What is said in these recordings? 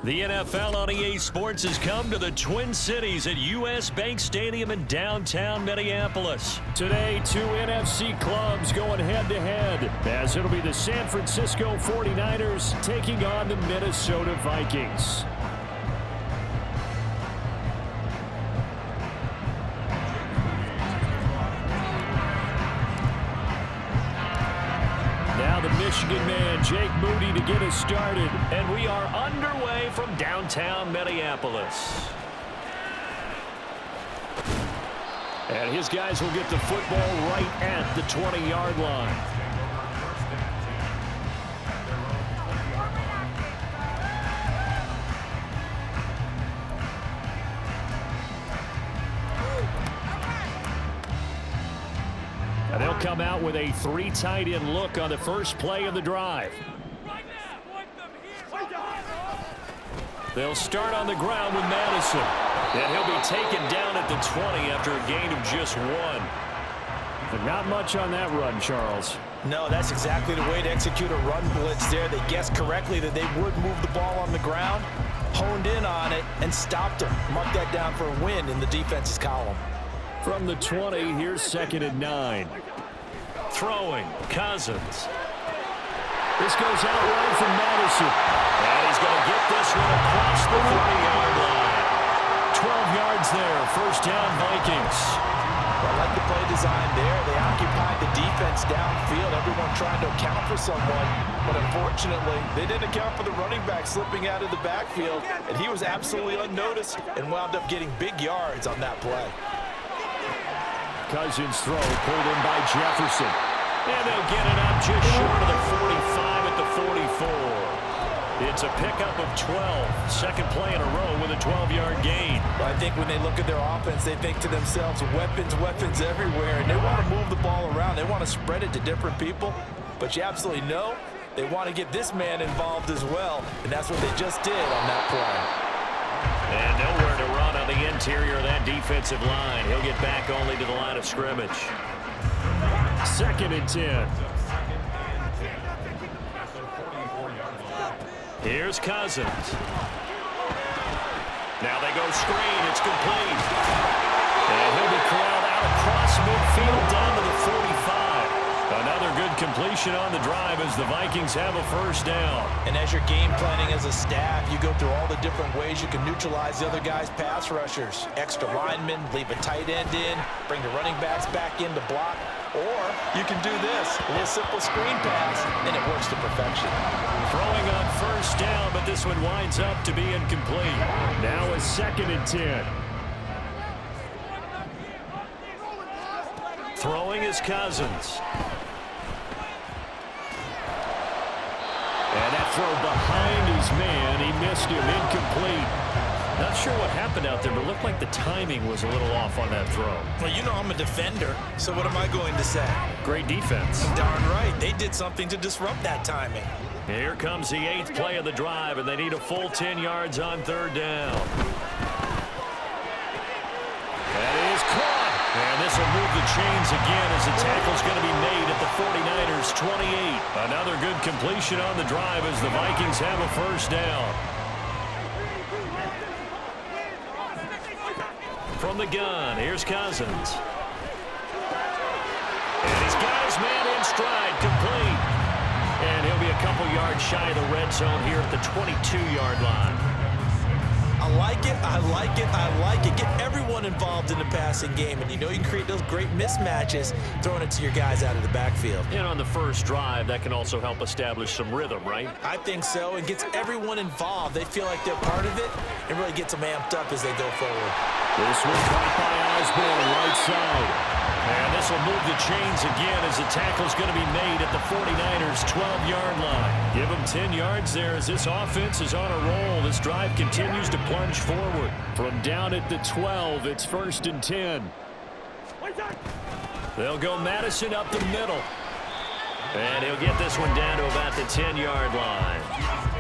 The NFL on EA Sports has come to the Twin Cities at U.S. Bank Stadium in downtown Minneapolis. Today, two NFC clubs going head-to-head, as it'll be the San Francisco 49ers taking on the Minnesota Vikings. Now the Michigan man, Jake Moody, to get us started. And we are underway from downtown Minneapolis. And his guys will get the football right at the 20-yard line. And they'll come out with a three tight end look on the first play of the drive. They'll start on the ground with Madison. And he'll be taken down at the 20 after a gain of just one. But not much on that run, Charles. No, that's exactly the way to execute a run blitz there. They guessed correctly that they would move the ball on the ground, honed in on it, and stopped him. Mark that down for a win in the defense's column. From the 20, here's 2nd and 9. Throwing, Cousins. This goes out wide from Madison. And he's going to get this one across the 40-yard line. 12 yards there, first down Vikings. I like the play design there. They occupied the defense downfield. Everyone trying to account for someone. But unfortunately, they didn't account for the running back slipping out of the backfield. And he was absolutely unnoticed and wound up getting big yards on that play. Cousins throw pulled in by Jefferson. And they'll get it up just short of the 45 at the 44. It's a pickup of 12. Second play in a row with a 12-yard gain. Well, I think when they look at their offense, they think to themselves, weapons, weapons everywhere. And they want to move the ball around. They want to spread it to different people. But you absolutely know they want to get this man involved as well. And that's what they just did on that play. And nowhere to run on the interior of that defensive line. He'll get back only to the line of scrimmage. 2nd and 10. Here's Cousins. Now they go screen. It's complete. And he'll be corralled out across midfield down to the 45. Another good completion on the drive as the Vikings have a first down. And as you're game planning as a staff, you go through all the different ways you can neutralize the other guy's pass rushers. Extra linemen, leave a tight end in, bring the running backs back in to block. Or you can do this, a little simple screen pass, and it works to perfection. Throwing on first down, but this one winds up to be incomplete. Now a 2nd and 10. Throwing is Cousins. And that throw behind his man. He missed him, incomplete. Not sure what happened out there, but it looked like the timing was a little off on that throw. Well, you know I'm a defender, so what am I going to say? Great defense. Darn right. They did something to disrupt that timing. Here comes the 8th play of the drive, and they need a full 10 yards on 3rd down. That is caught. And this will move the chains again as the tackle's going to be made at the 49ers 28. Another good completion on the drive as the Vikings have a first down. From the gun, here's Cousins. And he's got his man in stride, complete. And he'll be a couple yards shy of the red zone here at the 22-yard line. I like it, I like it, I like it. Get everyone involved in the passing game, and you know you can create those great mismatches throwing it to your guys out of the backfield. And on the first drive, that can also help establish some rhythm, right? I think so. It gets everyone involved. They feel like they're part of it and really gets them amped up as they go forward. This one caught by Osborne, right side. And this will move the chains again as the tackle's going to be made at the 49ers 12-yard line. Give them 10 yards there as this offense is on a roll. This drive continues to plunge forward. From down at the 12, it's 1st and 10. They'll go Madison up the middle. And he'll get this one down to about the 10-yard line.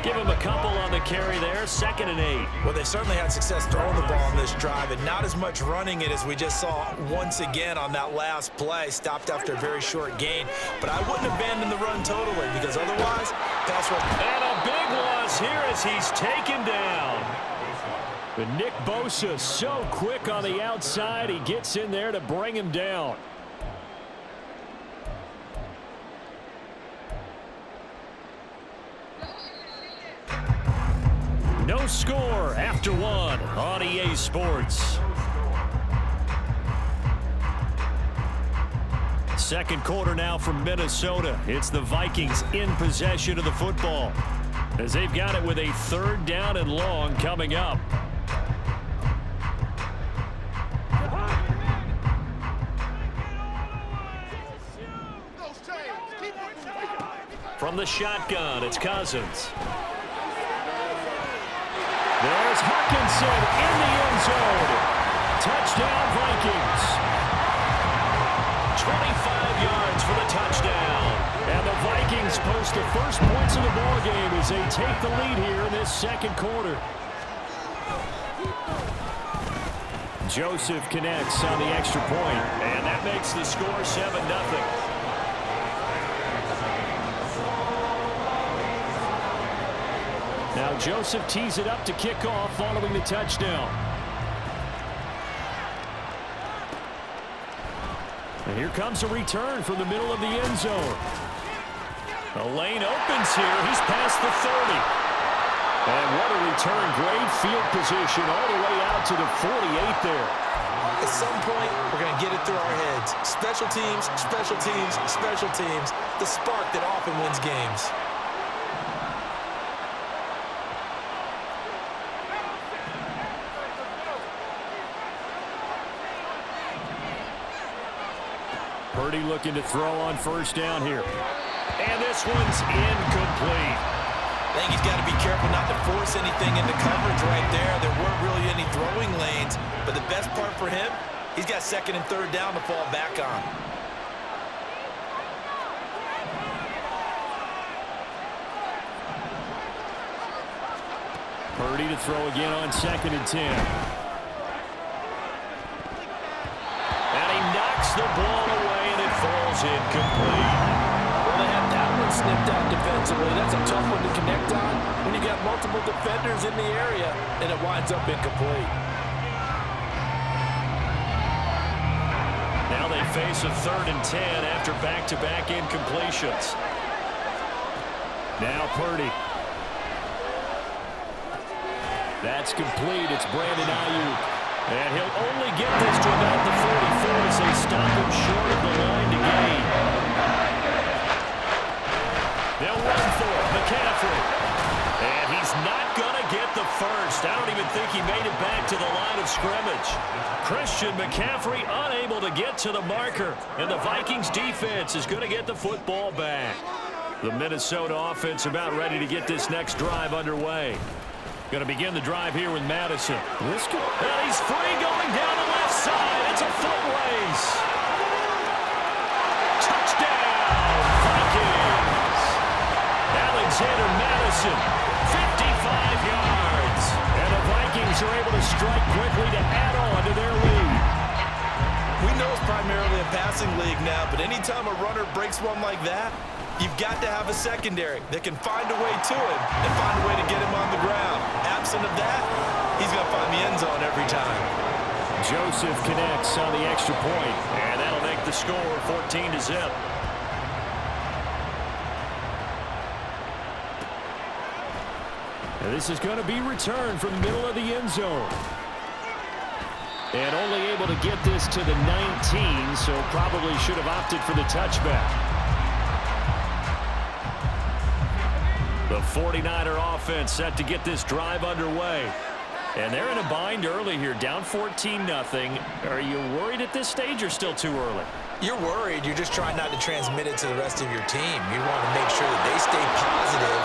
Give him a couple on the carry there, 2nd and 8. Well, they certainly had success throwing the ball on this drive, and not as much running it as we just saw once again on that last play. Stopped after a very short gain. But I wouldn't abandon the run totally, because otherwise, pass rush. And a big loss here as he's taken down. But Nick Bosa so quick on the outside, he gets in there to bring him down. No score after 1 on EA Sports. Second quarter now from Minnesota. It's the Vikings in possession of the football as they've got it with a 3rd down and long coming up. From the shotgun, it's Cousins. There's Hawkinson in the end zone. Touchdown, Vikings. 25 yards for the touchdown. And the Vikings post the first points of the ballgame as they take the lead here in this second quarter. Joseph connects on the extra point, and that makes the score 7-0. Now Joseph tees it up to kick off following the touchdown. And here comes a return from the middle of the end zone. The lane opens here. He's past the 30. And what a return. Great field position all the way out to the 48 there. At some point, we're going to get it through our heads. Special teams, special teams, special teams. The spark that often wins games. Purdy looking to throw on first down here. And this one's incomplete. I think he's got to be careful not to force anything into coverage right there. There weren't really any throwing lanes. But the best part for him, he's got 2nd and 3rd down to fall back on. Purdy to throw again on 2nd and 10. And he knocks the ball away, and it falls incomplete. Well, they had that one snipped out defensively. That's a tough one to connect on when you got multiple defenders in the area, and it winds up incomplete. Now they face a 3rd and 10 after back-to-back incompletions. Now Purdy. That's complete. It's Brandon Ayuk. And he'll only get this to about the 44 as they stop him short of the line to gain. They'll run for it. McCaffrey. And he's not going to get the first. I don't even think he made it back to the line of scrimmage. Christian McCaffrey unable to get to the marker. And the Vikings defense is going to get the football back. The Minnesota offense about ready to get this next drive underway. Going to begin the drive here with Madison. And he's free going down the left side. It's a foot race. Touchdown, Vikings. Alexander Madison, 55 yards. And the Vikings are able to strike quickly to add on to their lead. We know it's primarily a passing league now, but anytime a runner breaks one like that, you've got to have a secondary that can find a way to him and find a way to get him on the ground. Absent of that, he's going to find the end zone every time. Joseph connects on the extra point, and that'll make the score 14-0. And this is going to be returned from the middle of the end zone. And only able to get this to the 19, so probably should have opted for the touchback. The 49er offense set to get this drive underway. And they're in a bind early here, down 14-0. Are you worried at this stage or still too early? You're worried. You're just trying not to transmit it to the rest of your team. You want to make sure that they stay positive.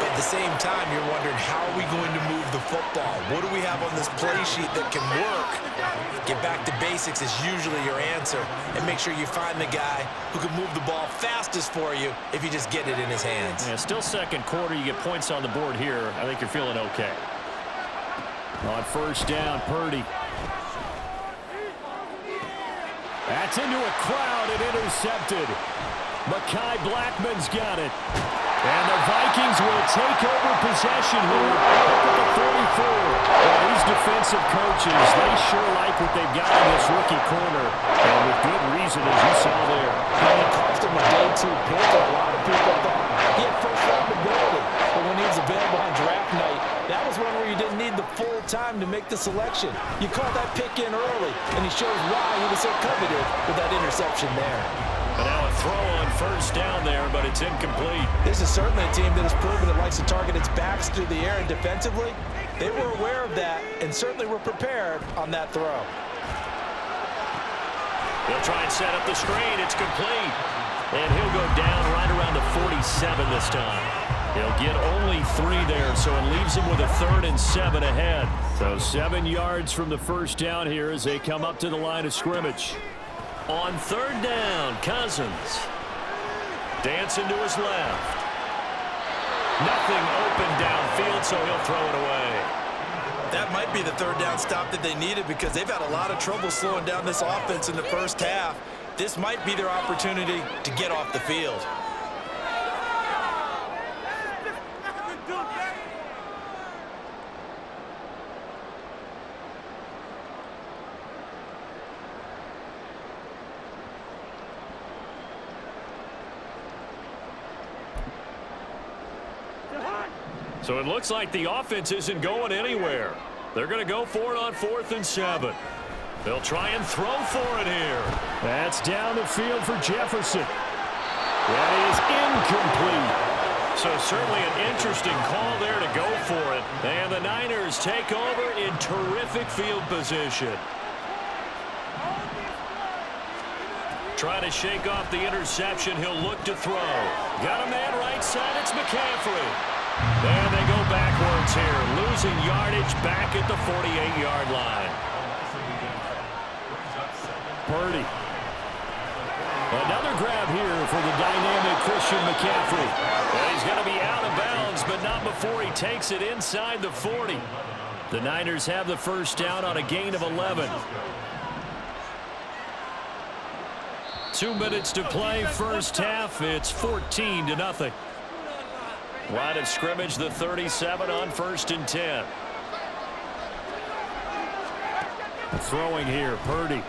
But at the same time, you're wondering, how are we going to move the football. What do we have on this play sheet that can work? Get back to basics is usually your answer. And make sure you find the guy who can move the ball fastest for you if you just get it in his hands. Yeah, still second quarter. You get points on the board here. I think you're feeling okay. On first down, Purdy. That's into a crowd and intercepted. Mekhi Blackman's got it. And the Vikings will take over possession here at the 44. Well, these defensive coaches, they sure like what they've got in this rookie corner. And with good reason, as you saw there. And it cost him a day 2 pick. A lot of people thought he had first-round ability. But when he was available on draft night, that was one where you didn't need the full time to make the selection. You called that pick in early, and he shows why he was so coveted with that interception there. And now a throw on first down there, but it's incomplete. This is certainly a team that has proven it likes to target its backs through the air, and defensively, they were aware of that and certainly were prepared on that throw. They'll try and set up the screen. It's complete. And he'll go down right around the 47 this time. He'll get only 3 there, so it leaves him with a 3rd and 7 ahead. So 7 yards from the first down here as they come up to the line of scrimmage. On 3rd down, Cousins. Dancing to his left. Nothing open downfield, so he'll throw it away. That might be the 3rd down stop that they needed because they've had a lot of trouble slowing down this offense in the first half. This might be their opportunity to get off the field. So it looks like the offense isn't going anywhere. They're going to go for it on 4th and 7. They'll try and throw for it here. That's down the field for Jefferson. That is incomplete. So certainly an interesting call there to go for it. And the Niners take over in terrific field position. Trying to shake off the interception. He'll look to throw. Got a man right side. It's McCaffrey. And they go backwards here, losing yardage back at the 48-yard line. Purdy. Another grab here for the dynamic Christian McCaffrey. And he's going to be out of bounds, but not before he takes it inside the 40. The Niners have the first down on a gain of 11. 2 minutes to play first half. It's 14-0. Line of scrimmage, the 37 on 1st and 10. Throwing here, Purdy.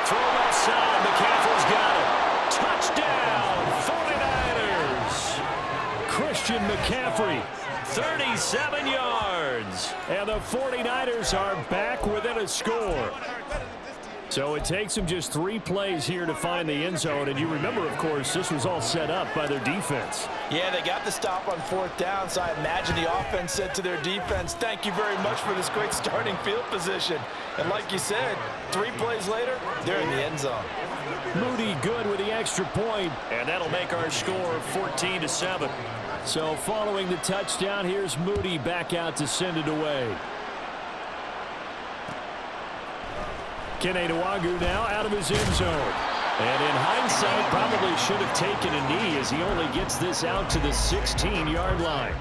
Throw outside, McCaffrey's got it. Touchdown, 49ers. Christian McCaffrey, 37 yards. And the 49ers are back within a score. So it takes them just 3 plays here to find the end zone. And you remember, of course, this was all set up by their defense. Yeah, they got the stop on 4th down, so I imagine the offense said to their defense, thank you very much for this great starting field position. And like you said, 3 plays later, they're in the end zone. Moody good with the extra point, and that'll make our score 14-7. So following the touchdown, here's Moody back out to send it away. Kenny-Nwagu now out of his end zone. And in hindsight, probably should have taken a knee as he only gets this out to the 16-yard line.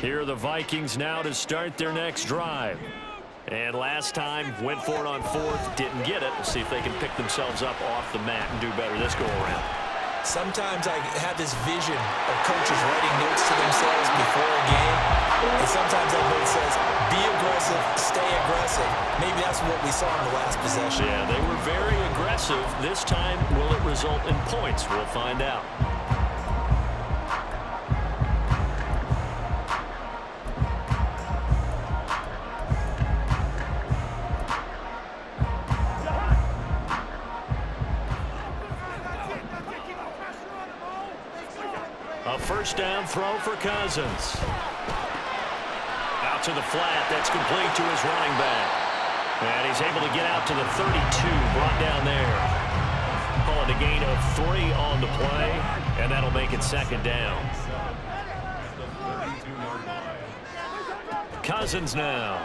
Here are the Vikings now to start their next drive. And last time, went for it on 4th, didn't get it. Let's see if they can pick themselves up off the mat and do better this go-around. Sometimes I have this vision of coaches writing notes to themselves before a game, and sometimes that note says, be aggressive, stay aggressive. Maybe that's what we saw in the last possession. Yeah, they were very aggressive. This time, will it result in points? We'll find out. A first down throw for Cousins. Out to the flat. That's complete to his running back. And he's able to get out to the 32. Brought down there. a gain of 3 on the play, and that'll make it second down. Cousins now.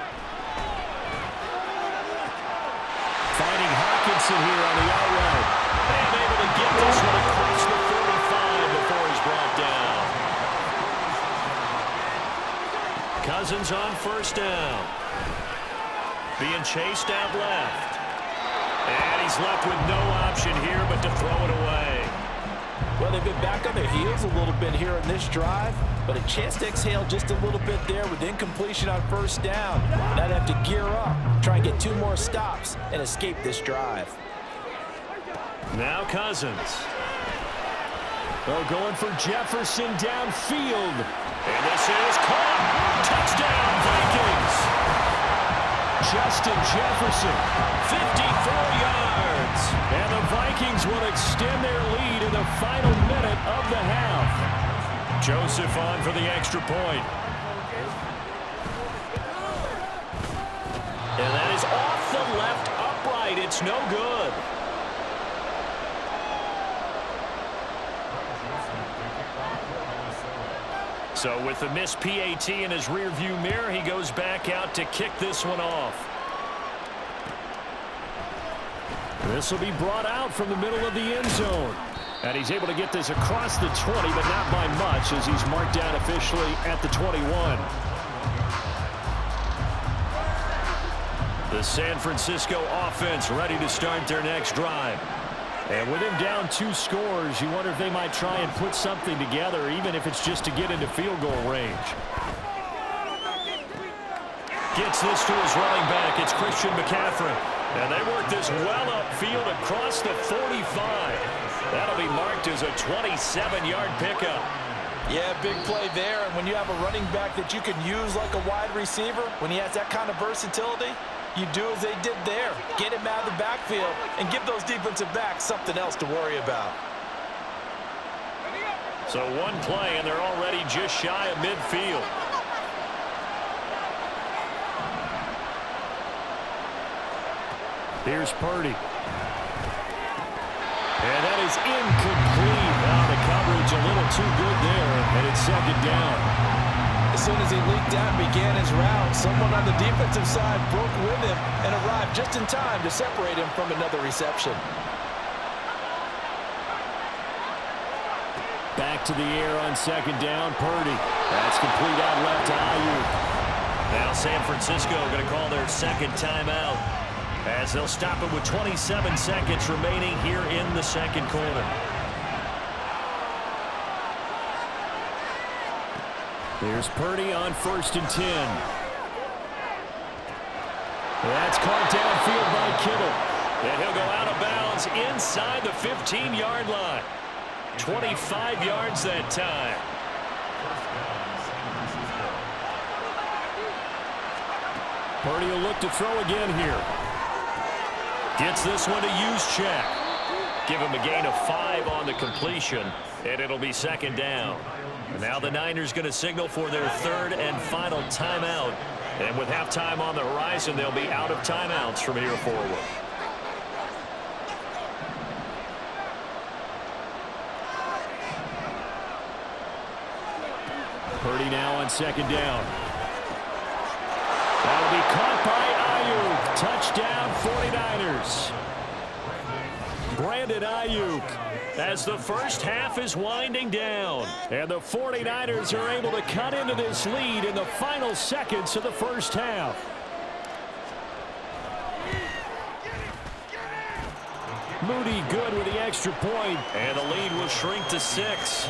Finding Hawkinson here on the out route. And able to get this one across the 45 before he's brought down. Cousins on first down. Being chased out left. And he's left with no option here but to throw it away. Well, they've been back on their heels a little bit here in this drive, but a chance to exhale just a little bit there with incompletion on first down. Now they have to gear up, try and get 2 more stops, and escape this drive. Now Cousins. They're going for Jefferson downfield. And this is caught. Touchdown, Vikings. Justin Jefferson, 54 yards. And the Vikings will extend their lead in the final minute of the half. Joseph on for the extra point. And that is off the left upright. It's no good. So with the missed PAT in his rearview mirror, he goes back out to kick this one off. This will be brought out from the middle of the end zone. And he's able to get this across the 20, but not by much as he's marked down officially at the 21. The San Francisco offense ready to start their next drive. And with him down 2 scores, you wonder if they might try and put something together, even if it's just to get into field goal range. Gets this to his running back. It's Christian McCaffrey. And they work this well upfield across the 45. That'll be marked as a 27-yard pickup. Yeah, big play there. And when you have a running back that you can use like a wide receiver, when he has that kind of versatility, you do as they did there. Get him out of the backfield and give those defensive backs something else to worry about. So 1 play, and they're already just shy of midfield. Here's Purdy. And that is incomplete. Now the coverage a little too good there, and it's second down. As soon as he leaked out and began his route, someone on the defensive side broke with him and arrived just in time to separate him from another reception. Back to the air on second down, Purdy. That's complete out left to Ayuk. Now San Francisco going to call their second timeout as they'll stop it with 27 seconds remaining here in the second quarter. Here's Purdy on first and 10. That's caught downfield by Kittle. And he'll go out of bounds inside the 15-yard line. 25 yards that time. Purdy will look to throw again here. Gets this one to Juszczyk. Give him a gain of 5 on the completion, and it'll be second down. And now the Niners going to signal for their 3rd and final timeout. And with halftime on the horizon, they'll be out of timeouts from here forward. Purdy now on second down. That'll be caught by Ayuk. Touchdown 49ers. Brandon Ayuk as the first half is winding down. And the 49ers are able to cut into this lead in the final seconds of the first half. Moody good with the extra point, and the lead will shrink to 6.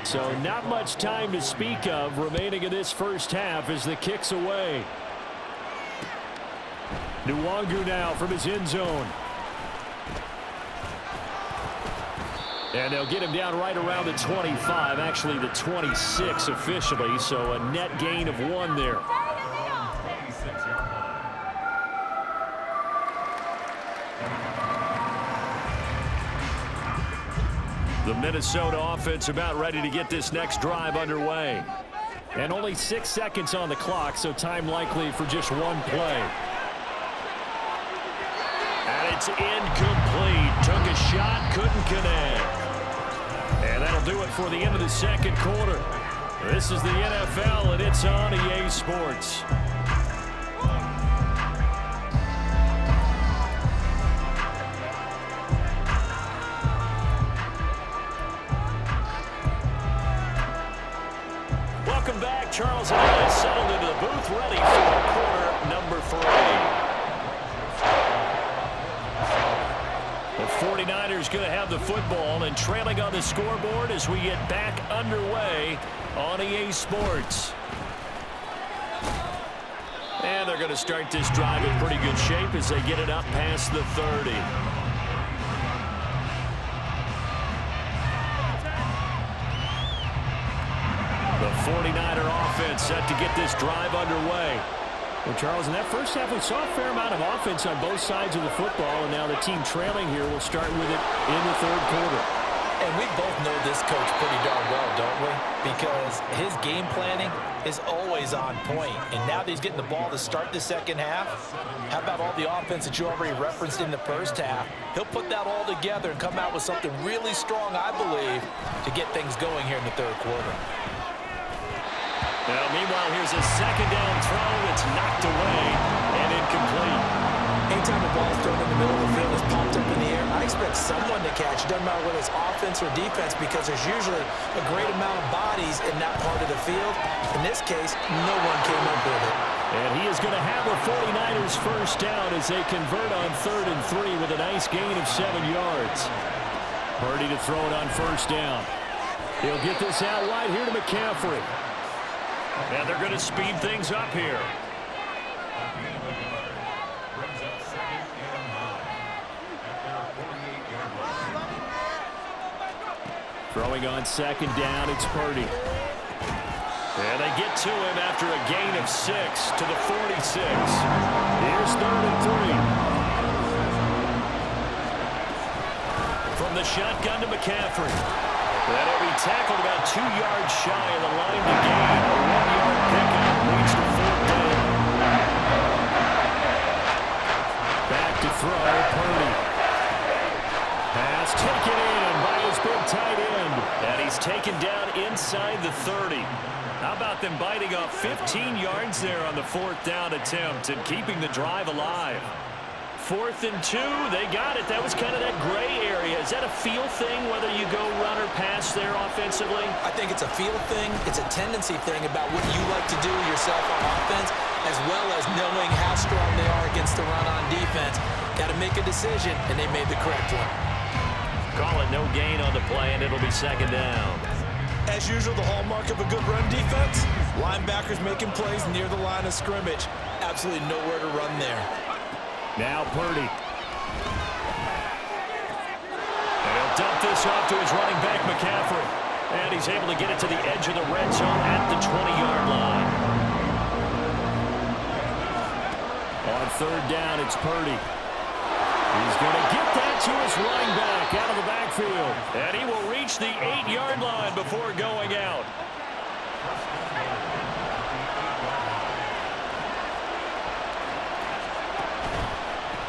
So not much time to speak of remaining in this first half as the kick's away. Nwangu now from his end zone. And they'll get him down right around the 25, actually the 26 officially, so a net gain of 1 there. The Minnesota offense about ready to get this next drive underway. And only 6 seconds on the clock, so time likely for just 1 play. It's incomplete. Took a shot, couldn't connect. And that'll do it for the end of the second quarter. This is the NFL, and it's on EA Sports. Welcome back. Charles and I settled into the booth, ready for quarter number 3. The 49ers going to have the football and trailing on the scoreboard as we get back underway on EA Sports. And they're going to start this drive in pretty good shape as they get it up past the 30. The 49er offense set to get this drive underway. Well, Charles, in that first half, we saw a fair amount of offense on both sides of the football, and now the team trailing here will start with it in the third quarter. And we both know this coach pretty darn well, don't we? Because his game planning is always on point. And now that he's getting the ball to start the second half, how about all the offense that you already referenced in the first half? He'll put that all together and come out with something really strong, I believe, to get things going here in the third quarter. Now, meanwhile, here's a second down throw that's knocked away and incomplete. Anytime a ball is thrown in the middle of the field, it's popped up in the air, I expect someone to catch. It doesn't matter whether it's offense or defense because there's usually a great amount of bodies in that part of the field. In this case, no one came up with it. And he is going to have a 49ers first down as they convert on 3rd and 3 with a nice gain of 7 yards. Purdy to throw it on first down. He'll get this out wide here to McCaffrey. And they're going to speed things up here. Throwing on second down, it's Purdy. And they get to him after a gain of 6 to the 46. Here's 3rd and 3. From the shotgun to McCaffrey. That'll be tackled about 2 yards shy of the line to gain. A 1-yard pickup leads to 4th down. Back to throw, Purdy. Pass taken in by his big tight end. And he's taken down inside the 30. How about them biting off 15 yards there on the 4th down attempt and keeping the drive alive? 4th and 2, they got it. That was kind of that gray area. Is that a feel thing, whether you go run or pass there offensively? I think it's a feel thing. It's a tendency thing about what you like to do yourself on offense, as well as knowing how strong they are against the run on defense. Got to make a decision, and they made the correct one. Call it no gain on the play, and it'll be second down. As usual, the hallmark of a good run defense, linebackers making plays near the line of scrimmage. Absolutely nowhere to run there. Now Purdy. And he'll dump this off to his running back, McCaffrey. And he's able to get it to the edge of the red zone at the 20-yard line. On 3rd down, it's Purdy. He's going to get that to his running back out of the backfield. And he will reach the 8-yard line before going out.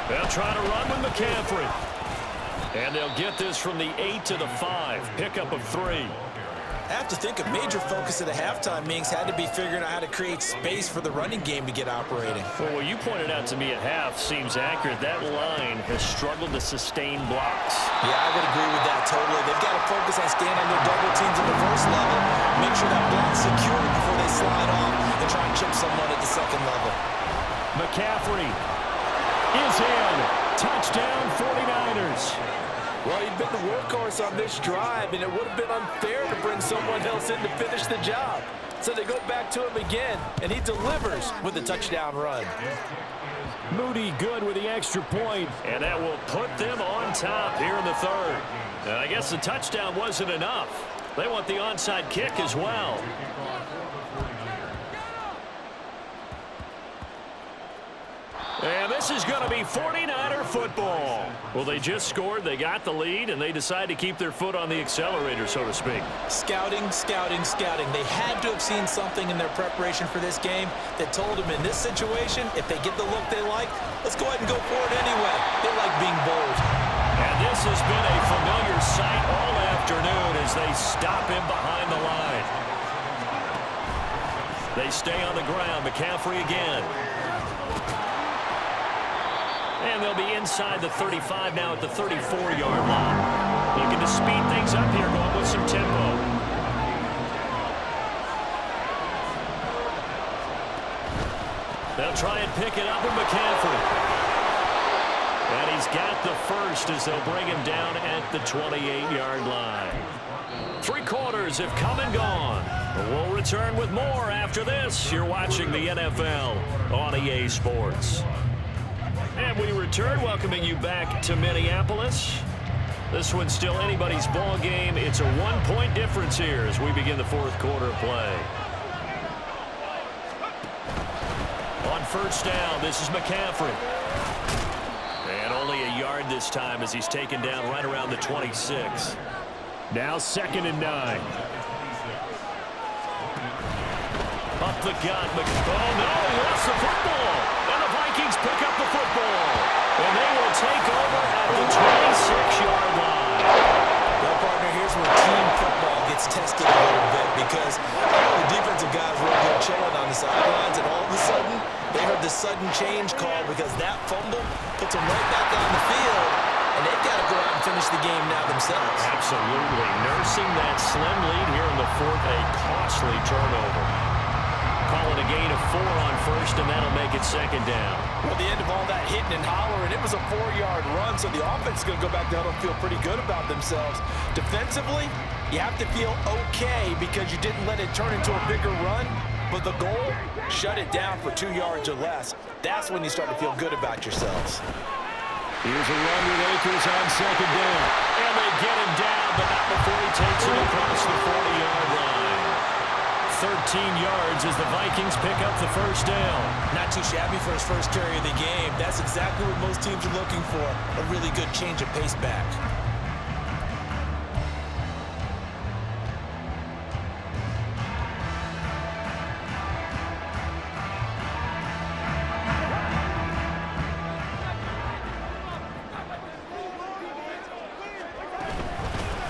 They'll try to run with McCaffrey. And they'll get this from the 8 to the 5. Pickup of 3. I have to think a major focus of the halftime meetings had to be figuring out how to create space for the running game to get operating. Well, what you pointed out to me at half seems accurate. That line has struggled to sustain blocks. Yeah, I would agree with that totally. They've got to focus on staying on their double teams at the first level, make sure that block's secure before they slide off and try and chip someone at the second level. McCaffrey is in. Touchdown 49ers. Well, he'd been the workhorse on this drive, and it would have been unfair to bring someone else in to finish the job. So they go back to him again, and he delivers with a touchdown run. Moody good with the extra point, and that will put them on top here in the 3rd. And I guess the touchdown wasn't enough. They want the onside kick as well. And this is going to be 49er football. Well, they just scored, they got the lead, and they decide to keep their foot on the accelerator, so to speak. Scouting, scouting, scouting. They had to have seen something in their preparation for this game that told them in this situation, if they get the look they like, let's go ahead and go for it anyway. They like being bold. And this has been a familiar sight all afternoon as they stop him behind the line. They stay on the ground. McCaffrey again. And they'll be inside the 35 now at the 34-yard line. Looking to speed things up here, going with some tempo. They'll try and pick it up with McCaffrey. And he's got the first as they'll bring him down at the 28-yard line. 3 quarters have come and gone. We'll return with more after this. You're watching the NFL on EA Sports. And we return, welcoming you back to Minneapolis. This one's still anybody's ball game. It's a 1-point difference here as we begin the 4th quarter play. On first down, this is McCaffrey. And only a yard this time as he's taken down right around the 26. Now 2nd and 9. Up the gut. Oh, no, he lost the football. And the Vikings pick up the football. And they will take over at the 26-yard line. Well, partner, here's where team football gets tested a little bit because the defensive guys were good chilling on the sidelines, and all of a sudden, they heard the sudden change call because that fumble puts them right back on the field, and they've got to go out and finish the game now themselves. Absolutely. Nursing that slim lead here in the 4th, a costly turnover. Calling a gain of 4 on first, and that'll make it 2nd down. Well, the end of all that hitting and hollering, it was a 4-yard run, so the offense is going to go back down and feel pretty good about themselves. Defensively, you have to feel okay because you didn't let it turn into a bigger run, but the goal, shut it down for 2 yards or less. That's when you start to feel good about yourselves. Here's a run with Akers on 2nd down. And they get him down, but not before he takes it across the 40-yard line. 13 yards as the Vikings pick up the first down. Not too shabby for his first carry of the game. That's exactly what most teams are looking for, a really good change of pace back.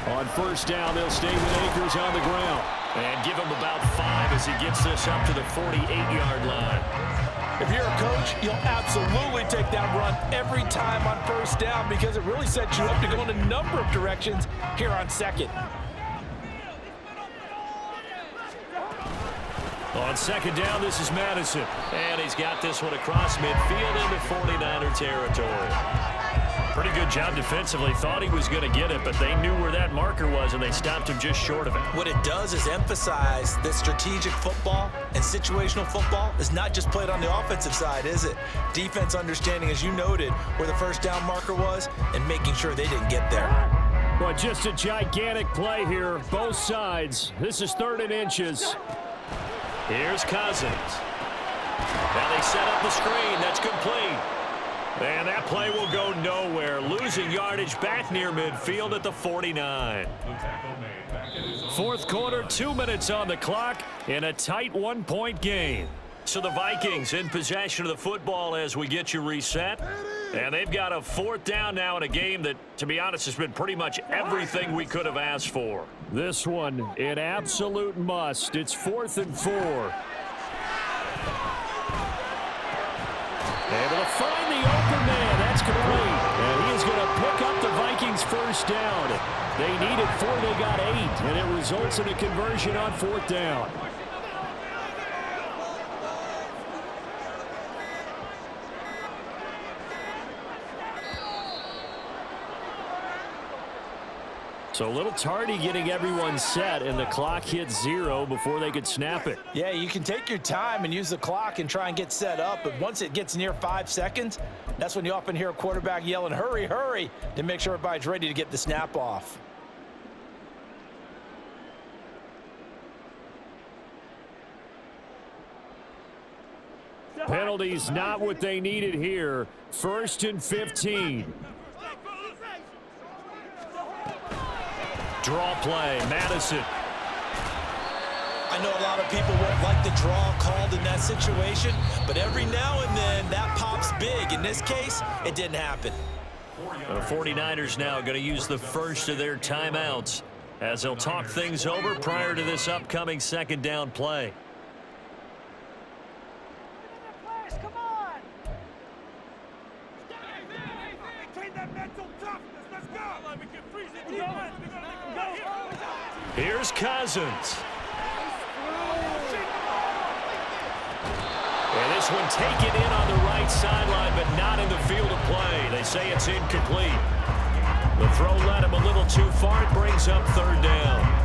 On first down, they'll stay with Akers on the ground. And give him about 5 as he gets this up to the 48-yard line. If you're a coach, you'll absolutely take that run every time on first down because it really sets you up to go in a number of directions here on 2nd. On 2nd down, this is Madison. And he's got this one across midfield into 49er territory. Pretty good job defensively. Thought he was going to get it, but they knew where that marker was, and they stopped him just short of it. What it does is emphasize that strategic football and situational football is not just played on the offensive side, is it? Defense understanding, as you noted, where the first down marker was and making sure they didn't get there. Well, just a gigantic play here, both sides. This is 3rd and inches. Here's Cousins. Now they set up the screen. That's complete. And that play will go nowhere. Losing yardage back near midfield at the 49. 4th quarter, 2 minutes on the clock in a tight 1-point game. So the Vikings in possession of the football as we get you reset. And they've got a 4th down now in a game that, to be honest, has been pretty much everything we could have asked for. This one, an absolute must. It's 4th and 4. Able to find the open man. That's complete. And he is going to pick up the Vikings first down. They needed 4, they got 8. And it results in a conversion on 4th down. So a little tardy getting everyone set, and the clock hit 0 before they could snap it. Yeah, you can take your time and use the clock and try and get set up, but once it gets near 5 seconds, that's when you often hear a quarterback yelling, hurry, hurry, to make sure everybody's ready to get the snap off. Penalty penalty's not what they needed here. 1st and 15. Draw play, Madison. I know a lot of people won't like the draw called in that situation, but every now and then that pops big. In this case, it didn't happen. The 49ers now going to use the first of their timeouts as they'll talk things over prior to this upcoming 2nd down play. Come on! Maintain that mental toughness. Let's go! We can freeze it. Here's Cousins. And this one taken in on the right sideline, but not in the field of play. They say it's incomplete. The throw led him a little too far. It brings up 3rd down.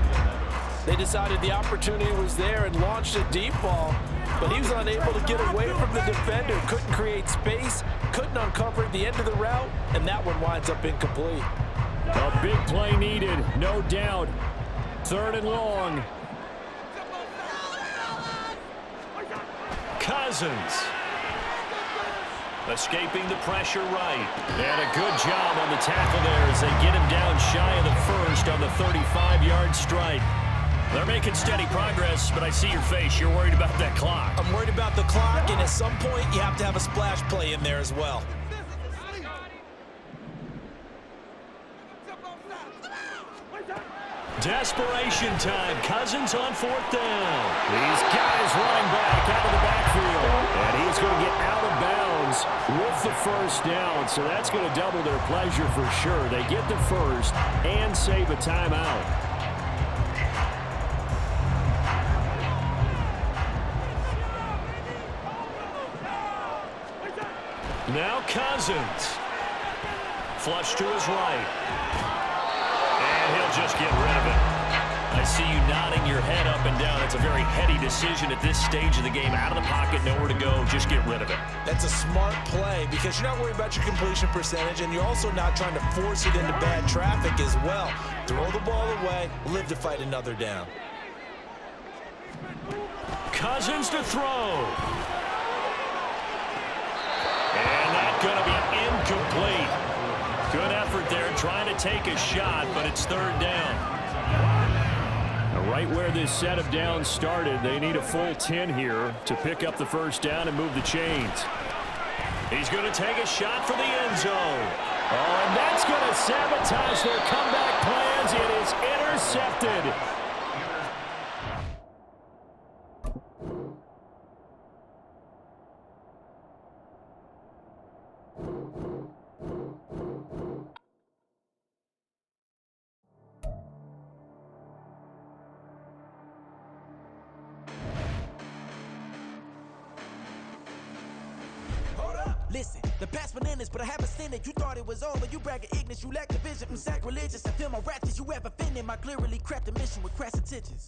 They decided the opportunity was there and launched a deep ball, but he was unable to get away from the defender. Couldn't create space, couldn't uncover the end of the route, and that one winds up incomplete. A big play needed, no doubt. 3rd and long. Cousins. Escaping the pressure right. And a good job on the tackle there as they get him down shy of the 1st on the 35-yard strike. They're making steady progress, but I see your face. You're worried about that clock. I'm worried about the clock, and at some point, you have to have a splash play in there as well. Desperation time. Cousins on 4th down. These guys running back out of the backfield. And he's going to get out of bounds with the 1st down, so that's going to double their pleasure for sure. They get the 1st and save a timeout. Now Cousins. Flush to his right. And he'll just get rid of it. I see you nodding your head up and down. It's a very heady decision at this stage of the game. Out of the pocket, nowhere to go. Just get rid of it. That's a smart play because you're not worried about your completion percentage, and you're also not trying to force it into bad traffic as well. Throw the ball away, live to fight another down. Cousins to throw. And that's going to be incomplete. Good effort there trying to take a shot, but it's 3rd down. Right where this set of downs started, they need a full 10 here to pick up the 1st down and move the chains. He's going to take a shot for the end zone. Oh, and that's going to sabotage their comeback plans. It is intercepted. Listen, the past bananas, but I haven't seen it. You thought it was over. You bragging ignorance. You lack the vision from sacrilegious. I feel my ratchets. You have offended my clearly crafted mission with crass intentions.